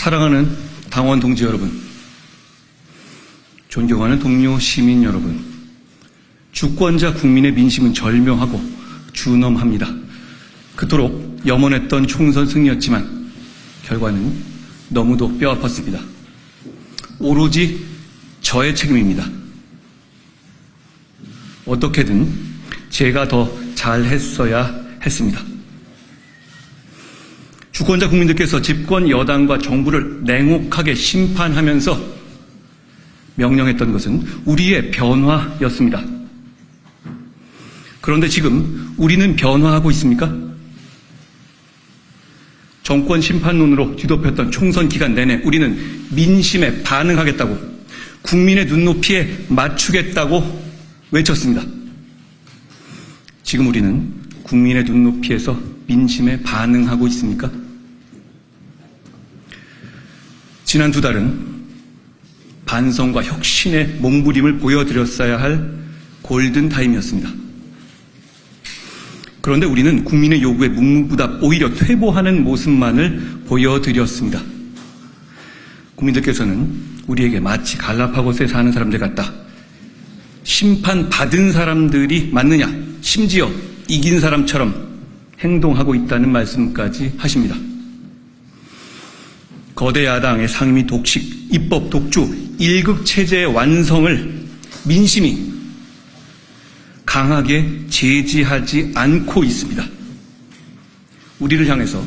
사랑하는 당원 동지 여러분, 존경하는 동료 시민 여러분, 주권자 국민의 민심은 절묘하고 준엄합니다. 그토록 염원했던 총선 승리였지만 결과는 너무도 뼈아팠습니다. 오로지 저의 책임입니다. 어떻게든 제가 더 잘했어야 했습니다. 주권자 국민들께서 집권 여당과 정부를 냉혹하게 심판하면서 명령했던 것은 우리의 변화였습니다. 그런데 지금 우리는 변화하고 있습니까? 정권 심판론으로 뒤덮였던 총선 기간 내내 우리는 민심에 반응하겠다고, 국민의 눈높이에 맞추겠다고 외쳤습니다. 지금 우리는 국민의 눈높이에서 민심에 반응하고 있습니까? 지난 두 달은 반성과 혁신의 몸부림을 보여드렸어야 할 골든타임이었습니다. 그런데 우리는 국민의 요구에 묵묵부답 오히려 퇴보하는 모습만을 보여드렸습니다. 국민들께서는 우리에게 마치 갈라파고스에 사는 사람들 같다, 심판받은 사람들이 맞느냐, 심지어 이긴 사람처럼 행동하고 있다는 말씀까지 하십니다. 거대 야당의 상임위 독식, 입법 독주, 일극체제의 완성을 민심이 강하게 제지하지 않고 있습니다. 우리를 향해서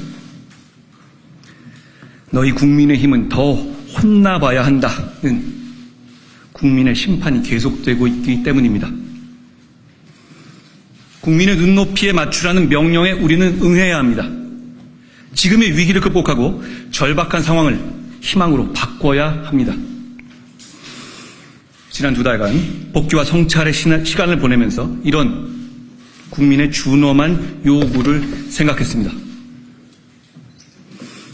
너희 국민의힘은 더 혼나봐야 한다는 국민의 심판이 계속되고 있기 때문입니다. 국민의 눈높이에 맞추라는 명령에 우리는 응해야 합니다. 지금의 위기를 극복하고 절박한 상황을 희망으로 바꿔야 합니다. 지난 두 달간 복귀와 성찰의 시간을 보내면서 이런 국민의 준엄한 요구를 생각했습니다.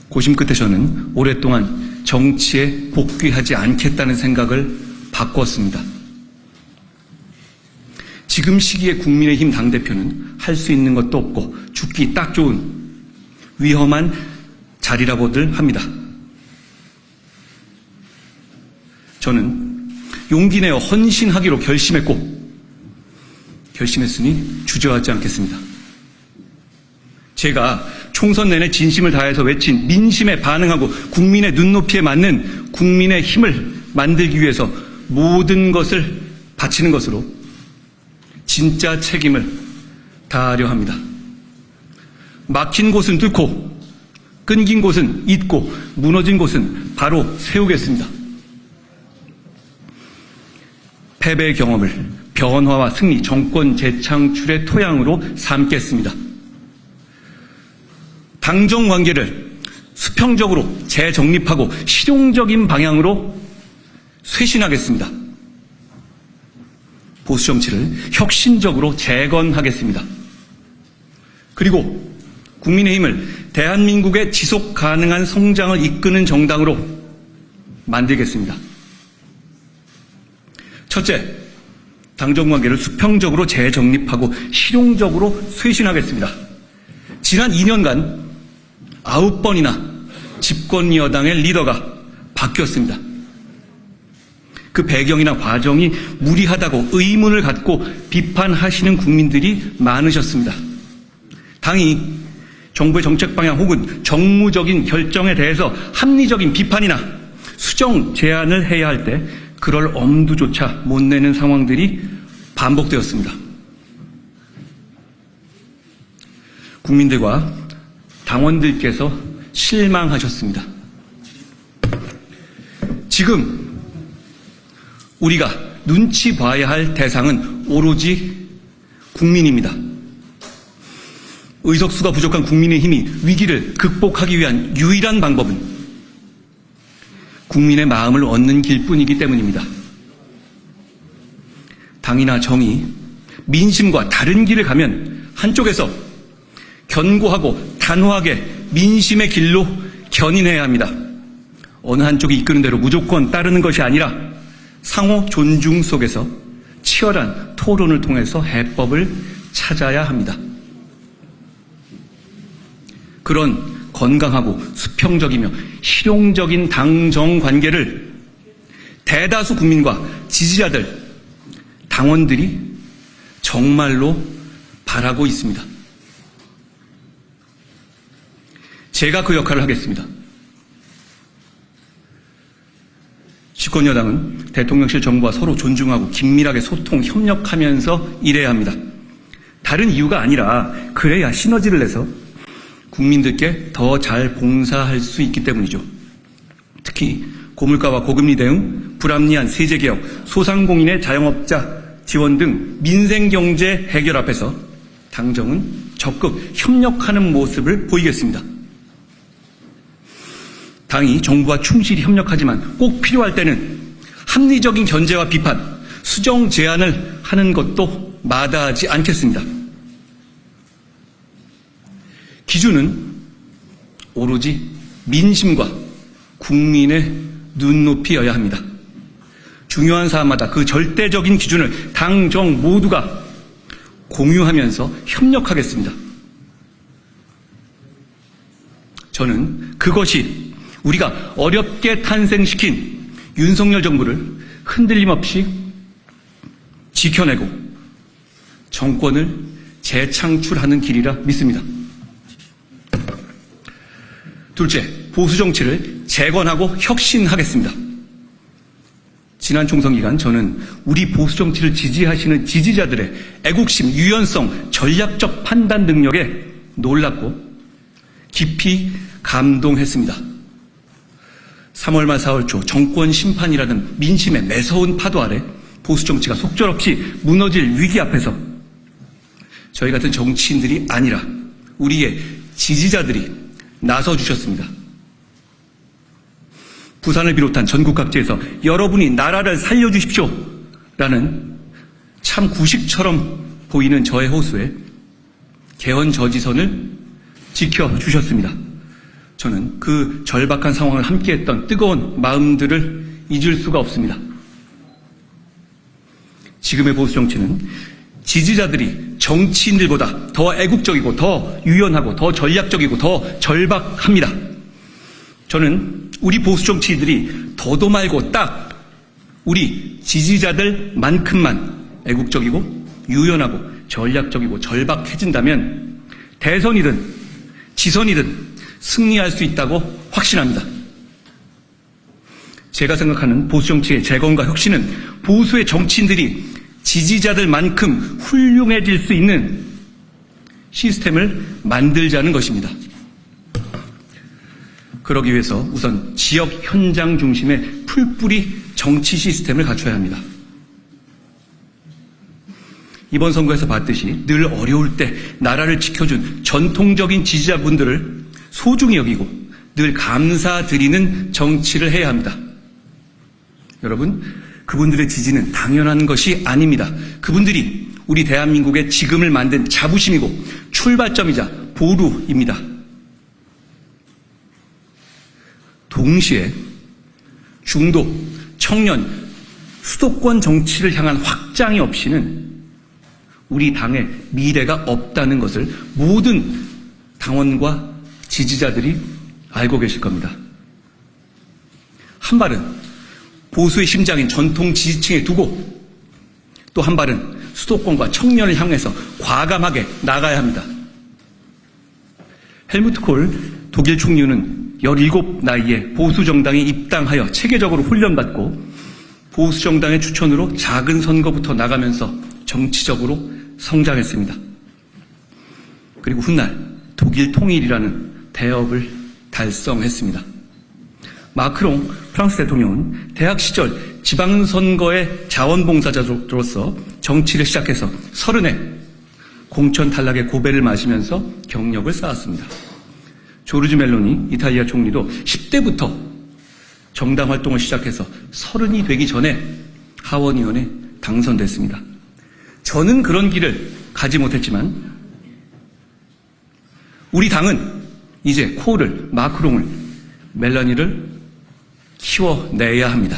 고심 끝에 저는 오랫동안 정치에 복귀하지 않겠다는 생각을 바꿨습니다. 지금 시기에 국민의힘 당대표는 할 수 있는 것도 없고 죽기 딱 좋은 위험한 자리라고들 합니다. 저는 용기 내어 헌신하기로 결심했으니 주저하지 않겠습니다. 제가 총선 내내 진심을 다해서 외친 민심에 반응하고 국민의 눈높이에 맞는 국민의 힘을 만들기 위해서 모든 것을 바치는 것으로 진짜 책임을 다하려 합니다. 막힌 곳은 뚫고, 끊긴 곳은 잇고, 무너진 곳은 바로 세우겠습니다. 패배의 경험을 변화와 승리, 정권 재창출의 토양으로 삼겠습니다. 당정 관계를 수평적으로 재정립하고 실용적인 방향으로 쇄신하겠습니다. 보수 정치를 혁신적으로 재건하겠습니다. 그리고 국민의힘을 대한민국의 지속 가능한 성장을 이끄는 정당으로 만들겠습니다. 첫째, 당정관계를 수평적으로 재정립하고 실용적으로 쇄신하겠습니다. 지난 2년간 9번이나 집권 여당의 리더가 바뀌었습니다. 그 배경이나 과정이 무리하다고 의문을 갖고 비판하시는 국민들이 많으셨습니다. 당이 정부의 정책 방향 혹은 정무적인 결정에 대해서 합리적인 비판이나 수정 제안을 해야 할 때 그럴 엄두조차 못 내는 상황들이 반복되었습니다. 국민들과 당원들께서 실망하셨습니다. 지금 우리가 눈치 봐야 할 대상은 오로지 국민입니다. 의석수가 부족한 국민의힘이 위기를 극복하기 위한 유일한 방법은 국민의 마음을 얻는 길뿐이기 때문입니다. 당이나 정이 민심과 다른 길을 가면 한쪽에서 견고하고 단호하게 민심의 길로 견인해야 합니다. 어느 한쪽이 이끄는 대로 무조건 따르는 것이 아니라 상호 존중 속에서 치열한 토론을 통해서 해법을 찾아야 합니다. 그런 건강하고 수평적이며 실용적인 당정 관계를 대다수 국민과 지지자들, 당원들이 정말로 바라고 있습니다. 제가 그 역할을 하겠습니다. 집권여당은 대통령실 정부와 서로 존중하고 긴밀하게 소통, 협력하면서 일해야 합니다. 다른 이유가 아니라 그래야 시너지를 내서 국민들께 더 잘 봉사할 수 있기 때문이죠. 특히 고물가와 고금리 대응, 불합리한 세제개혁, 소상공인의 자영업자 지원 등 민생경제 해결 앞에서 당정은 적극 협력하는 모습을 보이겠습니다. 당이 정부와 충실히 협력하지만 꼭 필요할 때는 합리적인 견제와 비판, 수정 제안을 하는 것도 마다하지 않겠습니다. 기준은 오로지 민심과 국민의 눈높이여야 합니다. 중요한 사안마다 그 절대적인 기준을 당정 모두가 공유하면서 협력하겠습니다. 저는 그것이 우리가 어렵게 탄생시킨 윤석열 정부를 흔들림 없이 지켜내고 정권을 재창출하는 길이라 믿습니다. 둘째, 보수 정치를 재건하고 혁신하겠습니다. 지난 총선 기간 저는 우리 보수 정치를 지지하시는 지지자들의 애국심, 유연성, 전략적 판단 능력에 놀랐고 깊이 감동했습니다. 3월 말 4월 초 정권 심판이라는 민심의 매서운 파도 아래 보수 정치가 속절없이 무너질 위기 앞에서 저희 같은 정치인들이 아니라 우리의 지지자들이 나서주셨습니다. 부산을 비롯한 전국 각지에서 여러분이 나라를 살려주십시오 라는 참 구식처럼 보이는 저의 호소에 개헌 저지선을 지켜주셨습니다. 저는 그 절박한 상황을 함께했던 뜨거운 마음들을 잊을 수가 없습니다. 지금의 보수 정치는 지지자들이 정치인들보다 더 애국적이고 더 유연하고 더 전략적이고 더 절박합니다. 저는 우리 보수 정치인들이 더도 말고 딱 우리 지지자들만큼만 애국적이고 유연하고 전략적이고 절박해진다면 대선이든 지선이든 승리할 수 있다고 확신합니다. 제가 생각하는 보수 정치의 재건과 혁신은 보수의 정치인들이 지지자들만큼 훌륭해질 수 있는 시스템을 만들자는 것입니다. 그러기 위해서 우선 지역 현장 중심의 풀뿌리 정치 시스템을 갖춰야 합니다. 이번 선거에서 봤듯이 늘 어려울 때 나라를 지켜준 전통적인 지지자분들을 소중히 여기고 늘 감사드리는 정치를 해야 합니다. 여러분, 그분들의 지지는 당연한 것이 아닙니다. 그분들이 우리 대한민국의 지금을 만든 자부심이고 출발점이자 보루입니다. 동시에 중도, 청년, 수도권 정치를 향한 확장이 없이는 우리 당의 미래가 없다는 것을 모든 당원과 지지자들이 알고 계실 겁니다. 한 발은 보수의 심장인 전통 지지층에 두고 또 한 발은 수도권과 청년을 향해서 과감하게 나가야 합니다. 헬무트 콜 독일 총리는 17 나이에 보수정당에 입당하여 체계적으로 훈련받고 보수정당의 추천으로 작은 선거부터 나가면서 정치적으로 성장했습니다. 그리고 훗날 독일 통일이라는 대업을 달성했습니다. 마크롱 프랑스 대통령은 대학 시절 지방선거의 자원봉사자로서 정치를 시작해서 30에 공천 탈락의 고배를 마시면서 경력을 쌓았습니다. 조르지 멜로니 이탈리아 총리도 10대부터 정당 활동을 시작해서 30이 되기 전에 하원의원에 당선됐습니다. 저는 그런 길을 가지 못했지만 우리 당은 이제 콜을, 마크롱을, 멜로니를 키워내야 합니다.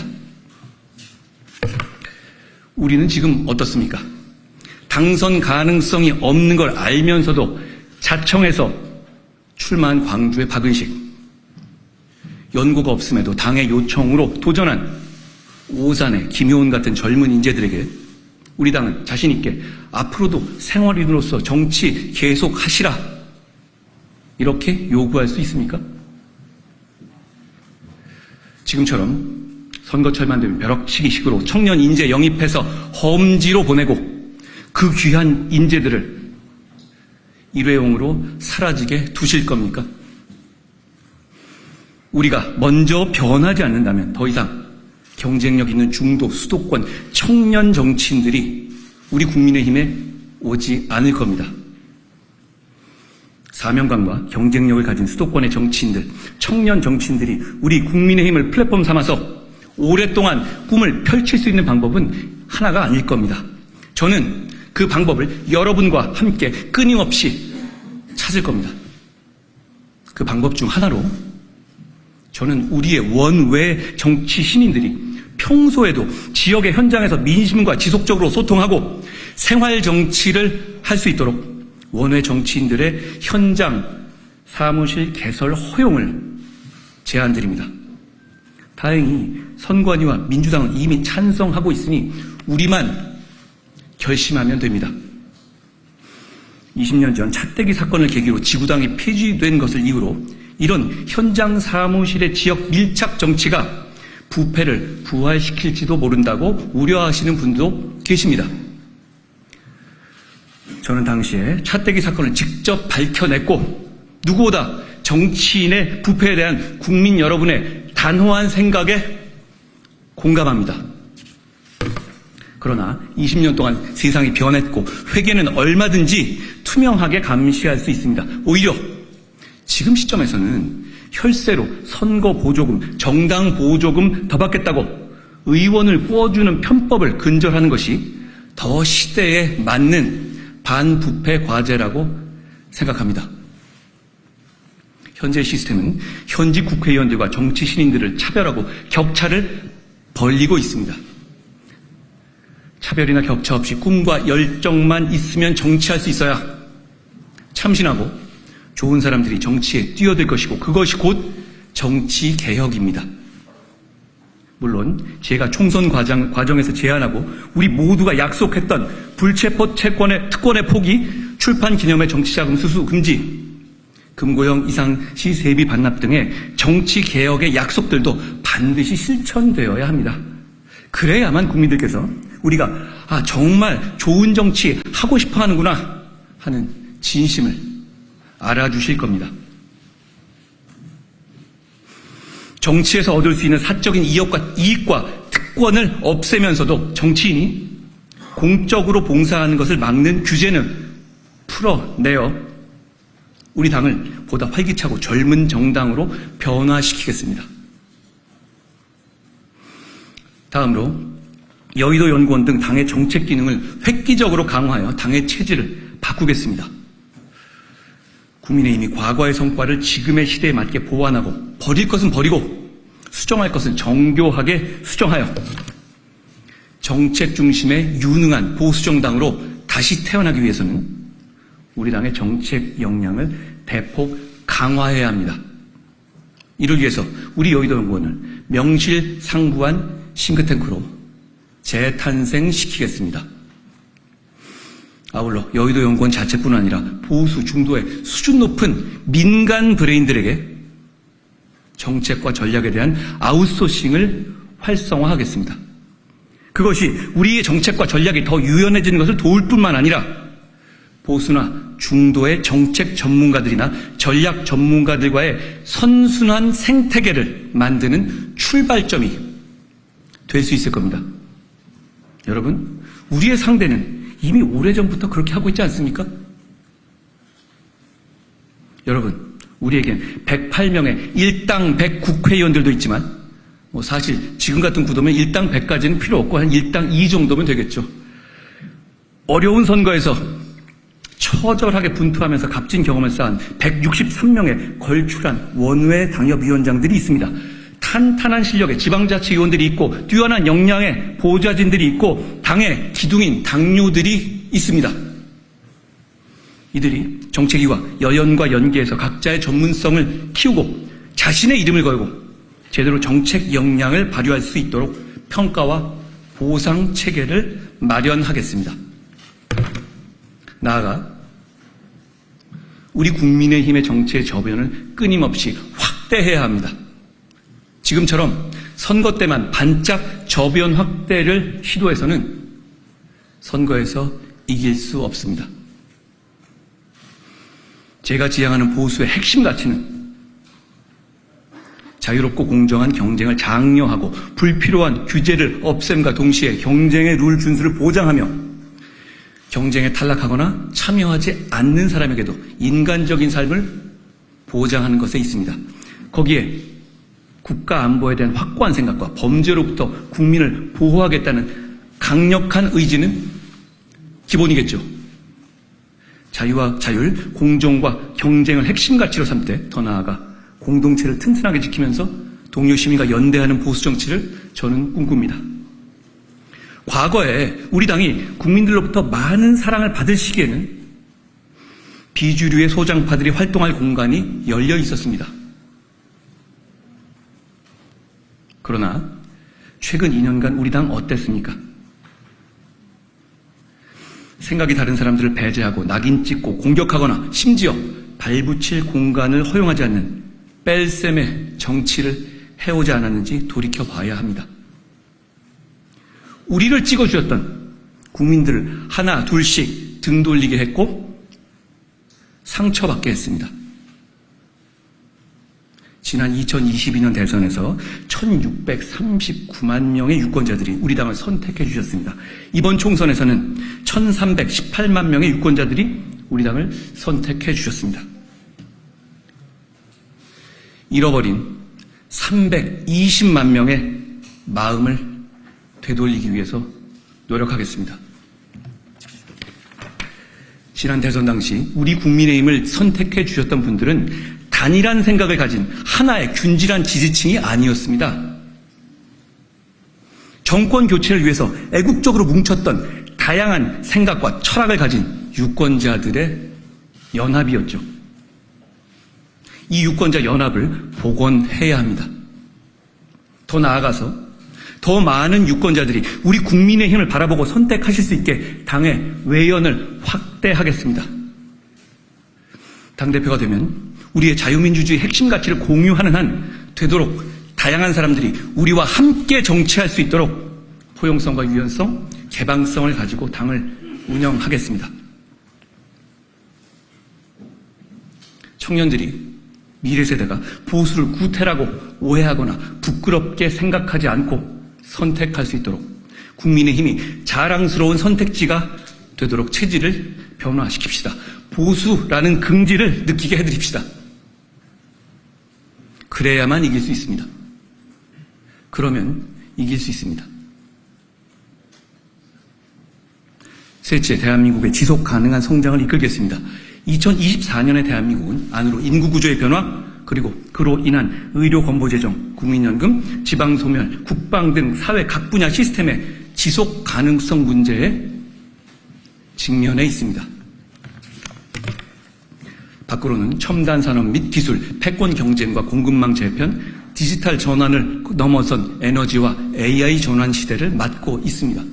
우리는 지금 어떻습니까? 당선 가능성이 없는 걸 알면서도 자청해서 출마한 광주의 박은식, 연고가 없음에도 당의 요청으로 도전한 오산의 김효은 같은 젊은 인재들에게 우리 당은 자신 있게 앞으로도 생활인으로서 정치 계속 하시라, 이렇게 요구할 수 있습니까? 지금처럼 선거철만 되면 벼락치기식으로 청년 인재 영입해서 험지로 보내고 그 귀한 인재들을 일회용으로 사라지게 두실 겁니까? 우리가 먼저 변하지 않는다면 더 이상 경쟁력 있는 중도, 수도권, 청년 정치인들이 우리 국민의힘에 오지 않을 겁니다. 사명감과 경쟁력을 가진 수도권의 정치인들, 청년 정치인들이 우리 국민의힘을 플랫폼 삼아서 오랫동안 꿈을 펼칠 수 있는 방법은 하나가 아닐 겁니다. 저는 그 방법을 여러분과 함께 끊임없이 찾을 겁니다. 그 방법 중 하나로 저는 우리의 원외 정치 신인들이 평소에도 지역의 현장에서 민심과 지속적으로 소통하고 생활 정치를 할 수 있도록 원외 정치인들의 현장 사무실 개설 허용을 제안드립니다. 다행히 선관위와 민주당은 이미 찬성하고 있으니 우리만 결심하면 됩니다. 20년 전 차떼기 사건을 계기로 지구당이 폐지된 것을 이유로 이런 현장 사무실의 지역 밀착 정치가 부패를 부활시킬지도 모른다고 우려하시는 분도 계십니다. 저는 당시에 차떼기 사건을 직접 밝혀냈고 누구보다 정치인의 부패에 대한 국민 여러분의 단호한 생각에 공감합니다. 그러나 20년 동안 세상이 변했고 회계는 얼마든지 투명하게 감시할 수 있습니다. 오히려 지금 시점에서는 혈세로 선거 보조금, 정당 보조금 더 받겠다고 의원을 구워주는 편법을 근절하는 것이 더 시대에 맞는 반부패 과제라고 생각합니다. 현재 시스템은 현직 국회의원들과 정치 신인들을 차별하고 격차를 벌리고 있습니다. 차별이나 격차 없이 꿈과 열정만 있으면 정치할 수 있어야 참신하고 좋은 사람들이 정치에 뛰어들 것이고 그것이 곧 정치 개혁입니다. 물론 제가 총선 과정에서 제안하고 우리 모두가 약속했던 불체포 특권의 포기, 출판 기념회 정치자금 수수 금지, 금고형 이상시 세비 반납 등의 정치 개혁의 약속들도 반드시 실천되어야 합니다. 그래야만 국민들께서 우리가 정말 좋은 정치 하고 싶어 하는구나 하는 진심을 알아주실 겁니다. 정치에서 얻을 수 있는 사적인 이익과 특권을 없애면서도 정치인이 공적으로 봉사하는 것을 막는 규제는 풀어내어 우리 당을 보다 활기차고 젊은 정당으로 변화시키겠습니다. 다음으로 여의도연구원 등 당의 정책 기능을 획기적으로 강화하여 당의 체질을 바꾸겠습니다. 국민의힘이 과거의 성과를 지금의 시대에 맞게 보완하고 버릴 것은 버리고 수정할 것은 정교하게 수정하여 정책 중심의 유능한 보수정당으로 다시 태어나기 위해서는 우리 당의 정책 역량을 대폭 강화해야 합니다. 이를 위해서 우리 여의도연구원을 명실상부한 싱크탱크로 재탄생시키겠습니다. 아울러 여의도연구원 자체뿐 아니라 보수 중도의 수준 높은 민간 브레인들에게 정책과 전략에 대한 아웃소싱을 활성화하겠습니다. 그것이 우리의 정책과 전략이 더 유연해지는 것을 도울 뿐만 아니라 보수나 중도의 정책 전문가들이나 전략 전문가들과의 선순환 생태계를 만드는 출발점이 될 수 있을 겁니다. 여러분, 우리의 상대는 이미 오래전부터 그렇게 하고 있지 않습니까? 여러분, 우리에겐 108명의 일당 100 국회의원들도 있지만 사실 지금 같은 구도면 일당 100까지는 필요 없고 한 일당 2 정도면 되겠죠. 어려운 선거에서 처절하게 분투하면서 값진 경험을 쌓은 163명의 걸출한 원외 당협위원장들이 있습니다. 탄탄한 실력의 지방자치위원들이 있고 뛰어난 역량의 보좌진들이 있고 당의 기둥인 당뇨들이 있습니다. 이들이 정책위와 여연과 연계해서 각자의 전문성을 키우고 자신의 이름을 걸고 제대로 정책 역량을 발휘할 수 있도록 평가와 보상 체계를 마련하겠습니다. 나아가 우리 국민의힘의 정치의 저변을 끊임없이 확대해야 합니다. 지금처럼 선거 때만 반짝 저변 확대를 시도해서는 선거에서 이길 수 없습니다. 제가 지향하는 보수의 핵심 가치는 자유롭고 공정한 경쟁을 장려하고 불필요한 규제를 없앰과 동시에 경쟁의 룰 준수를 보장하며 경쟁에 탈락하거나 참여하지 않는 사람에게도 인간적인 삶을 보장하는 것에 있습니다. 거기에 국가 안보에 대한 확고한 생각과 범죄로부터 국민을 보호하겠다는 강력한 의지는 기본이겠죠. 자유와 자율, 공정과 경쟁을 핵심 가치로 삼되 더 나아가 공동체를 튼튼하게 지키면서 동료 시민과 연대하는 보수 정치를 저는 꿈꿉니다. 과거에 우리 당이 국민들로부터 많은 사랑을 받을 시기에는 비주류의 소장파들이 활동할 공간이 열려 있었습니다. 그러나 최근 2년간 우리 당 어땠습니까? 생각이 다른 사람들을 배제하고 낙인 찍고 공격하거나 심지어 발붙일 공간을 허용하지 않는 뺄셈의 정치를 해오지 않았는지 돌이켜봐야 합니다. 우리를 찍어주었던 국민들을 하나 둘씩 등 돌리게 했고 상처받게 했습니다. 지난 2022년 대선에서 1639만 명의 유권자들이 우리 당을 선택해 주셨습니다. 이번 총선에서는 1318만 명의 유권자들이 우리 당을 선택해 주셨습니다. 잃어버린 320만 명의 마음을 되돌리기 위해서 노력하겠습니다. 지난 대선 당시 우리 국민의힘을 선택해 주셨던 분들은 단일한 생각을 가진 하나의 균질한 지지층이 아니었습니다. 정권 교체를 위해서 애국적으로 뭉쳤던 다양한 생각과 철학을 가진 유권자들의 연합이었죠. 이 유권자 연합을 복원해야 합니다. 더 나아가서 더 많은 유권자들이 우리 국민의힘을 바라보고 선택하실 수 있게 당의 외연을 확대하겠습니다. 당대표가 되면 우리의 자유민주주의 핵심 가치를 공유하는 한 되도록 다양한 사람들이 우리와 함께 정치할 수 있도록 포용성과 유연성, 개방성을 가지고 당을 운영하겠습니다. 청년들이 미래 세대가 보수를 구태라고 오해하거나 부끄럽게 생각하지 않고 선택할 수 있도록 국민의힘이 자랑스러운 선택지가 되도록 체질을 변화시킵시다. 보수라는 긍지를 느끼게 해드립시다. 그래야만 이길 수 있습니다. 그러면 이길 수 있습니다. 셋째, 대한민국의 지속 가능한 성장을 이끌겠습니다. 2024년의 대한민국은 안으로 인구구조의 변화, 그리고 그로 인한 의료 건보 재정, 국민연금, 지방소멸, 국방 등 사회 각 분야 시스템의 지속 가능성 문제에 직면해 있습니다. 밖으로는 첨단 산업 및 기술, 패권 경쟁과 공급망 재편, 디지털 전환을 넘어선 에너지와 AI 전환 시대를 맞고 있습니다.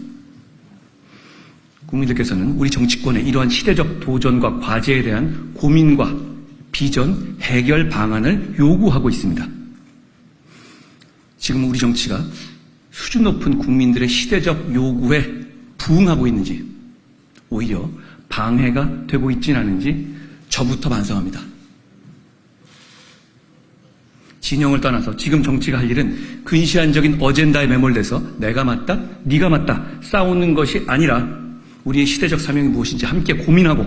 국민들께서는 우리 정치권의 이러한 시대적 도전과 과제에 대한 고민과 비전, 해결 방안을 요구하고 있습니다. 지금 우리 정치가 수준 높은 국민들의 시대적 요구에 부응하고 있는지, 오히려 방해가 되고 있지는 않은지 저부터 반성합니다. 진영을 떠나서 지금 정치가 할 일은 근시안적인 어젠다에 매몰돼서 내가 맞다, 네가 맞다 싸우는 것이 아니라 우리의 시대적 사명이 무엇인지 함께 고민하고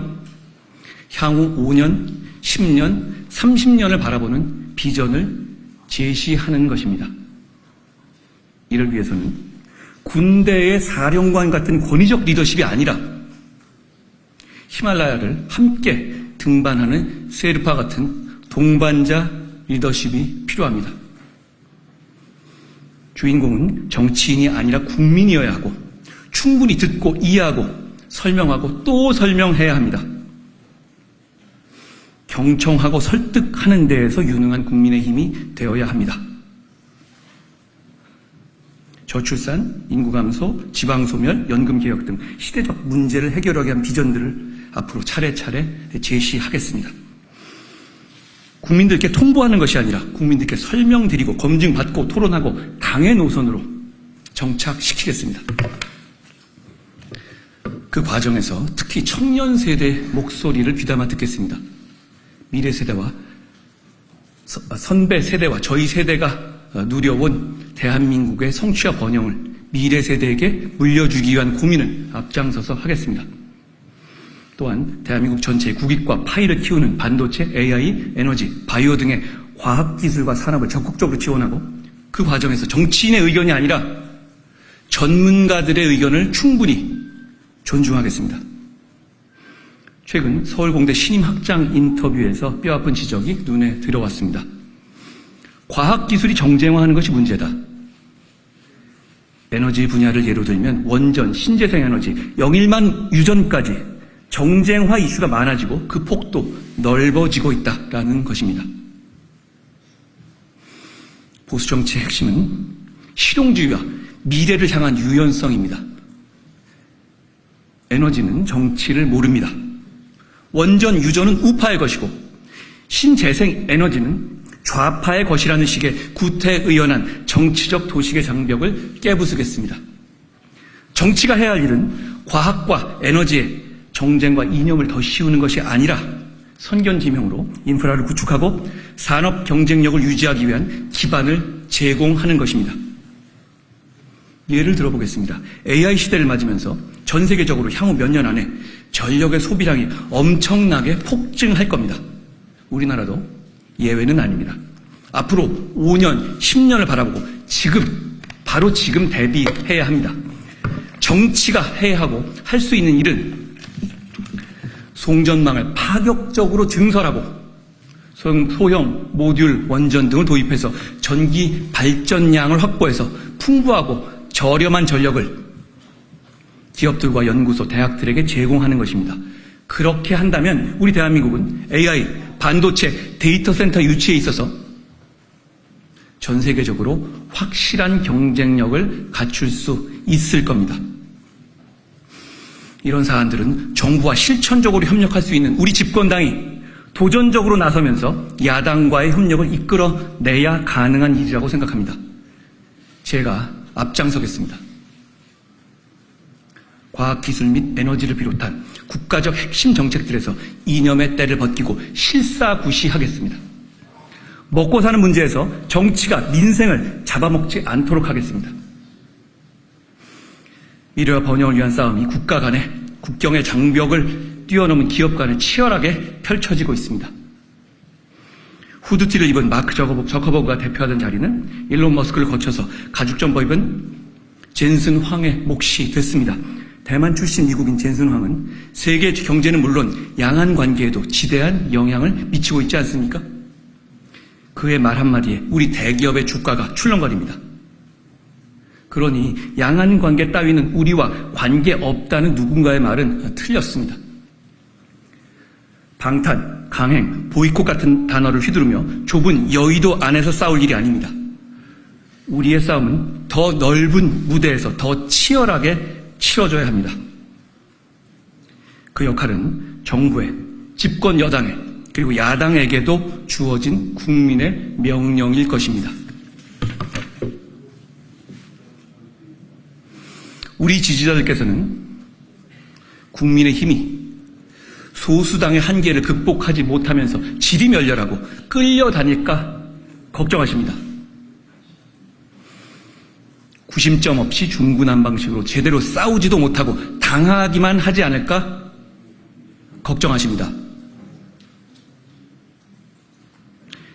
향후 5년, 10년, 30년을 바라보는 비전을 제시하는 것입니다. 이를 위해서는 군대의 사령관 같은 권위적 리더십이 아니라 히말라야를 함께 등반하는 세르파 같은 동반자 리더십이 필요합니다. 주인공은 정치인이 아니라 국민이어야 하고 충분히 듣고 이해하고 설명하고 또 설명해야 합니다. 경청하고 설득하는 데에서 유능한 국민의힘이 되어야 합니다. 저출산, 인구 감소, 지방 소멸, 연금 개혁 등 시대적 문제를 해결하기 위한 비전들을 앞으로 차례차례 제시하겠습니다. 국민들께 통보하는 것이 아니라 국민들께 설명드리고 검증받고 토론하고 당의 노선으로 정착시키겠습니다. 그 과정에서 특히 청년 세대 목소리를 귀담아 듣겠습니다. 미래 세대와 선배 세대와 저희 세대가 누려온 대한민국의 성취와 번영을 미래 세대에게 물려주기 위한 고민을 앞장서서 하겠습니다. 또한 대한민국 전체의 국익과 파이를 키우는 반도체, AI, 에너지, 바이오 등의 과학기술과 산업을 적극적으로 지원하고 그 과정에서 정치인의 의견이 아니라 전문가들의 의견을 충분히 존중하겠습니다. 최근 서울공대 신임 학장 인터뷰에서 뼈아픈 지적이 눈에 들어왔습니다. 과학기술이 정쟁화하는 것이 문제다. 에너지 분야를 예로 들면 원전, 신재생에너지, 영일만 유전까지 정쟁화 이슈가 많아지고 그 폭도 넓어지고 있다라는 것입니다. 보수 정치의 핵심은 실용주의와 미래를 향한 유연성입니다. 에너지는 정치를 모릅니다. 원전, 유전은 우파의 것이고 신재생 에너지는 좌파의 것이라는 식의 구태의연한 정치적 도식의 장벽을 깨부수겠습니다. 정치가 해야 할 일은 과학과 에너지의 정쟁과 이념을 더 씌우는 것이 아니라 선견지명으로 인프라를 구축하고 산업 경쟁력을 유지하기 위한 기반을 제공하는 것입니다. 예를 들어보겠습니다. AI 시대를 맞으면서 전 세계적으로 향후 몇 년 안에 전력의 소비량이 엄청나게 폭증할 겁니다. 우리나라도 예외는 아닙니다. 앞으로 5년, 10년을 바라보고 바로 지금 대비해야 합니다. 정치가 해야 하고 할 수 있는 일은 송전망을 파격적으로 증설하고 소형 모듈 원전 등을 도입해서 전기 발전량을 확보해서 풍부하고 저렴한 전력을 기업들과 연구소, 대학들에게 제공하는 것입니다. 그렇게 한다면 우리 대한민국은 AI, 반도체, 데이터 센터 유치에 있어서 전 세계적으로 확실한 경쟁력을 갖출 수 있을 겁니다. 이런 사안들은 정부와 실천적으로 협력할 수 있는 우리 집권당이 도전적으로 나서면서 야당과의 협력을 이끌어내야 가능한 일이라고 생각합니다. 제가 앞장서겠습니다. 과학기술 및 에너지를 비롯한 국가적 핵심 정책들에서 이념의 때를 벗기고 실사구시하겠습니다. 먹고 사는 문제에서 정치가 민생을 잡아먹지 않도록 하겠습니다. 미래와 번영을 위한 싸움이 국가 간의 국경의 장벽을 뛰어넘은 기업 간에 치열하게 펼쳐지고 있습니다. 후드티를 입은 마크 저커버그가 대표하던 자리는 일론 머스크를 거쳐서 가죽 점퍼 입은 젠슨 황의 몫이 됐습니다. 대만 출신 미국인 젠슨 황은 세계 경제는 물론 양안 관계에도 지대한 영향을 미치고 있지 않습니까? 그의 말 한마디에 우리 대기업의 주가가 출렁거립니다. 그러니 양안 관계 따위는 우리와 관계없다는 누군가의 말은 틀렸습니다. 방탄, 강행, 보이콧 같은 단어를 휘두르며 좁은 여의도 안에서 싸울 일이 아닙니다. 우리의 싸움은 더 넓은 무대에서 더 치열하게 치러져야 합니다. 그 역할은 정부에, 집권 여당에, 그리고 야당에게도 주어진 국민의 명령일 것입니다. 우리 지지자들께서는 국민의힘이 소수당의 한계를 극복하지 못하면서 지리멸렬하고 끌려다닐까 걱정하십니다. 구심점 없이 중구난방식으로 제대로 싸우지도 못하고 당하기만 하지 않을까 걱정하십니다.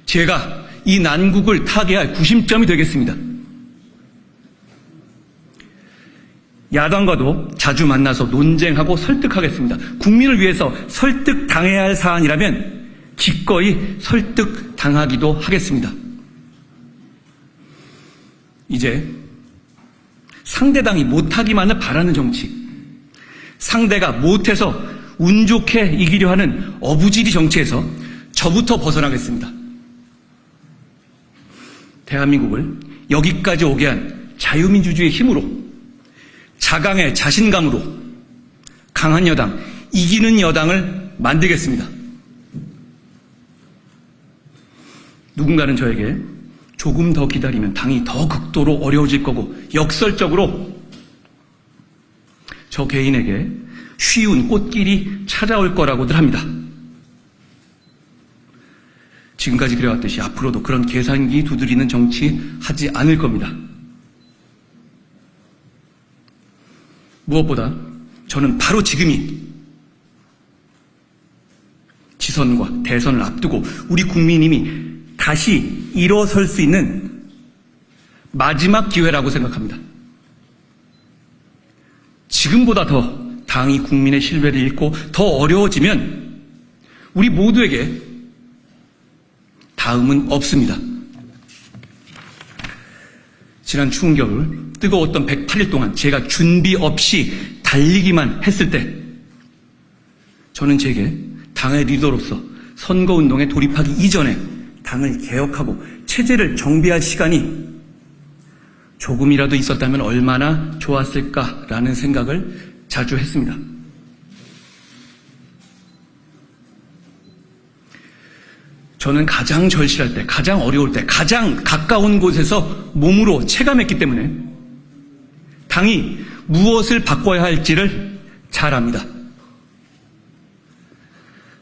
제가 이 난국을 타개할 구심점이 되겠습니다. 야당과도 자주 만나서 논쟁하고 설득하겠습니다. 국민을 위해서 설득당해야 할 사안이라면 기꺼이 설득당하기도 하겠습니다. 이제 상대당이 못하기만을 바라는 정치, 상대가 못해서 운 좋게 이기려 하는 어부지리 정치에서 저부터 벗어나겠습니다. 대한민국을 여기까지 오게 한 자유민주주의의 힘으로, 자강의 자신감으로 강한 여당, 이기는 여당을 만들겠습니다. 누군가는 저에게 조금 더 기다리면 당이 더 극도로 어려워질 거고 역설적으로 저 개인에게 쉬운 꽃길이 찾아올 거라고들 합니다. 지금까지 그래왔듯이 앞으로도 그런 계산기 두드리는 정치 하지 않을 겁니다. 무엇보다 저는 바로 지금이 지선과 대선을 앞두고 우리 국민님이 다시 일어설 수 있는 마지막 기회라고 생각합니다. 지금보다 더 당이 국민의 신뢰를 잃고 더 어려워지면 우리 모두에게 다음은 없습니다. 지난 추운 겨울 뜨거웠던 108일 동안 제가 준비 없이 달리기만 했을 때 저는 제게 당의 리더로서 선거운동에 돌입하기 이전에 당을 개혁하고 체제를 정비할 시간이 조금이라도 있었다면 얼마나 좋았을까라는 생각을 자주 했습니다. 저는 가장 절실할 때, 가장 어려울 때, 가장 가까운 곳에서 몸으로 체감했기 때문에 당이 무엇을 바꿔야 할지를 잘 압니다.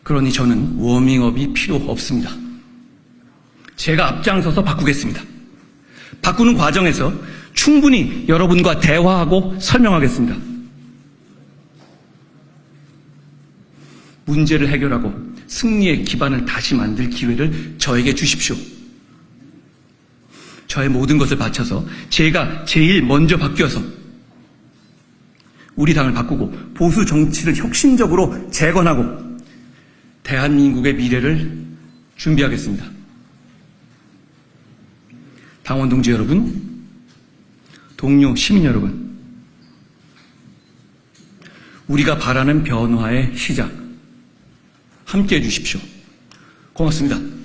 그러니 저는 워밍업이 필요 없습니다. 제가 앞장서서 바꾸겠습니다. 바꾸는 과정에서 충분히 여러분과 대화하고 설명하겠습니다. 문제를 해결하고 승리의 기반을 다시 만들 기회를 저에게 주십시오. 저의 모든 것을 바쳐서 제가 제일 먼저 바뀌어서 우리 당을 바꾸고 보수 정치를 혁신적으로 재건하고 대한민국의 미래를 준비하겠습니다. 당원 동지 여러분, 동료 시민 여러분, 우리가 바라는 변화의 시작 함께해 주십시오. 고맙습니다.